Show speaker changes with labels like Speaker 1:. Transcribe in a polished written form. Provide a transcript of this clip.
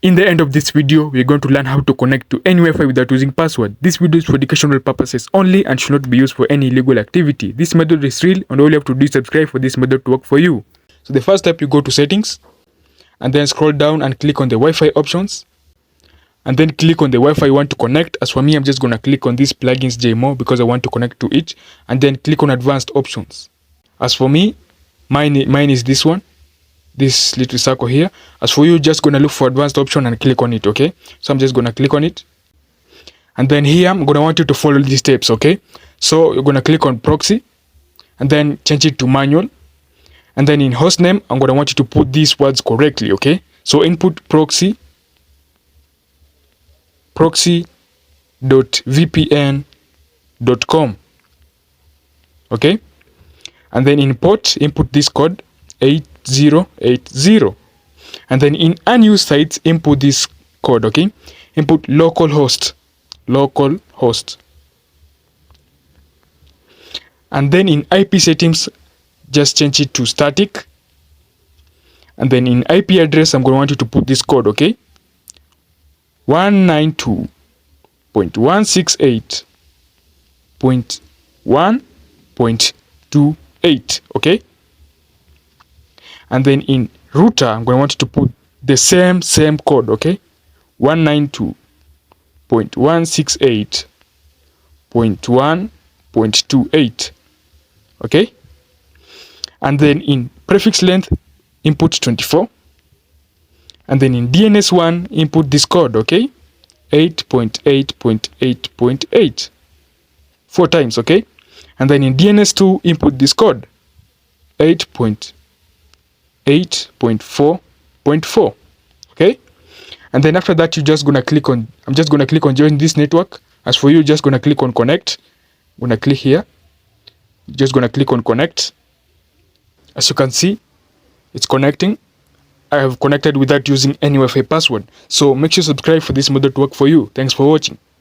Speaker 1: In the end of this video, we're going to learn how to connect to any Wi-Fi without using password. This video is for educational purposes only and should not be used for any illegal activity. This method is real and all you have to do is subscribe for this method to work for you. So the first step, you go to settings and then scroll down and click on the Wi-Fi options. And then click on the Wi-Fi you want to connect. As for me, I'm just going to click on this plugins JMO because I want to connect to it. And then click on advanced options. As for me, mine is this one. This little circle here. As for you, just gonna look for advanced option and click on it, okay? So I'm just gonna click on it. And then here, I'm gonna want you to follow these steps, okay? So you're gonna click on proxy and then change it to manual. And then in host name, I'm gonna want you to put these words correctly, okay? So input proxy.vpn.com, okay? And then in port, input this code 8080, and then in unused sites input this code, okay? Input localhost, and then in IP settings just change it to static, and then in IP address I'm going to want you to put this code, okay? 192.168.1.28, okay? And then in router, I'm going to want you to put the same code, okay? 192.168.1.28, okay? And then in prefix length, input 24. And then in DNS1, input this code, okay? 8.8.8.8. 4 times, okay? And then in DNS2, input this code 8.4.4, okay? And then after that, you're just gonna click on, I'm just gonna click on join this network. As for you, just gonna click on connect. I'm gonna click here, just gonna click on connect. As you can see, it's connecting. I have connected without using any Wi-Fi password. So make sure you subscribe for this method to work for you. Thanks for watching.